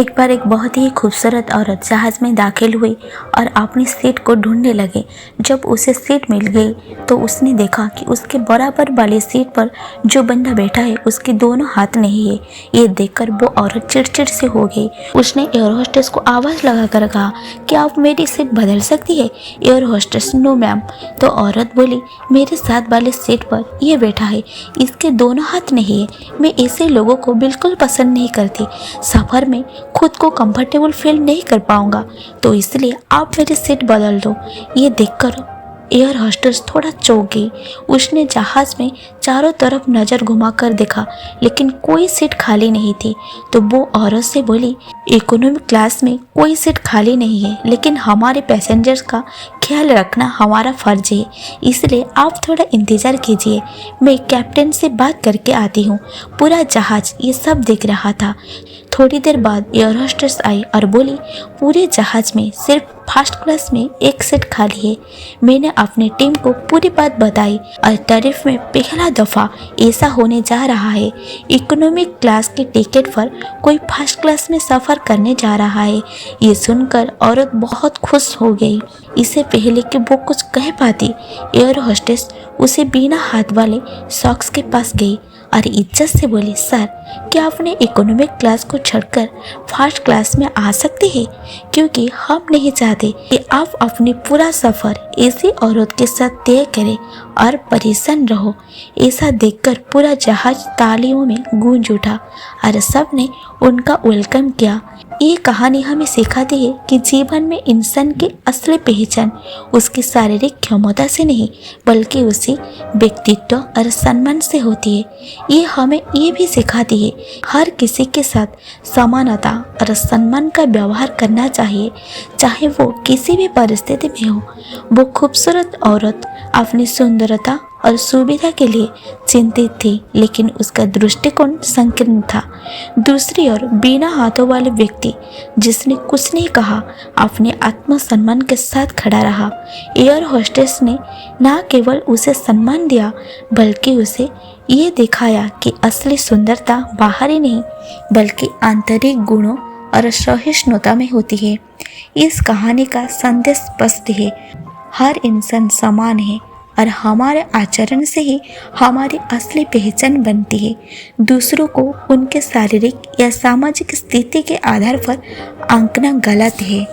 एक बार एक बहुत ही खूबसूरत औरत जहाज में दाखिल हुई और अपनी सीट को ढूंढने लगे। जब उसे सीट मिल गई तो उसने देखा कि उसके बराबर वाली सीट पर जो बंदा बैठा है उसके दोनों हाथ नहीं है। ये देखकर वो औरत चिड़चिड़ से हो गई। उसने एयर होस्टेस को आवाज़ लगाकर कहा कि आप मेरी सीट बदल सकती है। Air hostess no ma'am. तो औरत बोली, मेरे साथ वाली सीट पर ये बैठा है, इसके दोनों हाथ नहीं है। मैं ऐसे लोगों को बिल्कुल पसंद नहीं करती। सफ़र में खुद को कंफर्टेबल फील नहीं कर पाऊंगा, तो इसलिए आप मेरी सीट बदल दो। ये देखकर एयर होस्टेस थोड़ा चौंक गई। उसने जहाज में चारों तरफ नज़र घुमाकर देखा, लेकिन कोई सीट खाली नहीं थी। तो वो औरत से बोली, इकोनॉमिक क्लास में कोई सीट खाली नहीं है, लेकिन हमारे पैसेंजर्स का ख्याल रखना हमारा फर्ज है, इसलिए आप थोड़ा इंतज़ार कीजिए। मैं कैप्टन से बात करके आती हूँ। पूरा जहाज ये सब देख रहा था। थोड़ी देर बाद एयर होस्टेस आई और बोली, पूरे जहाज में सिर्फ फर्स्ट क्लास में एक सीट खाली है। मैंने अपनी टीम को पूरी बात बताई और तारीफ में पहला दफ़ा ऐसा होने जा रहा है। इकोनॉमिक क्लास की टिकट पर कोई फर्स्ट क्लास में सफ़र करने जा रहा है। ये सुनकर औरत बहुत खुश हो गई। इससे पहले कि वो कुछ कह पाती, एयर होस्टेस उसे बिना हाथ वाले सॉक्स के पास गई और इज्जत से बोली, सर क्या आपने इकोनॉमिक क्लास को छोड़कर फर्स्ट क्लास में आ सकते हैं, क्योंकि हम नहीं चाहते कि आप अपनी पूरा सफ़र ऐसी औरत के साथ तय करें और परेशान रहो। ऐसा देखकर पूरा जहाज तालियों में गूंज उठा और सब ने उनका वेलकम किया। ये कहानी हमें सिखाती है कि जीवन में इंसान की असली पहचान उसकी शारीरिक क्षमता से नहीं, बल्कि उसकी व्यक्तित्व और सम्मान से होती है। ये हमें ये भी सिखाती है हर किसी के साथ समानता और सम्मान का व्यवहार करना चाहिए, चाहे वो किसी भी परिस्थिति में हो। वो खूबसूरत औरत अपनी सुंदरता और सुविधा के लिए चिंतित थी, लेकिन उसका दृष्टिकोण संकीर्ण था। दूसरी ओर बिना हाथों वाले व्यक्ति, जिसने कुछ नहीं कहा, अपने आत्मसम्मान के साथ खड़ा रहा। एयर होस्टेस ने न केवल उसे सम्मान दिया, बल्कि उसे ये दिखाया कि असली सुंदरता बाहरी नहीं, बल्कि आंतरिक गुणों और सहिष्णुता में होती है। इस कहानी का संदेश स्पष्ट है, हर इंसान समान है और हमारे आचरण से ही हमारी असली पहचान बनती है। दूसरों को उनके शारीरिक या सामाजिक स्थिति के आधार पर आंकना गलत है।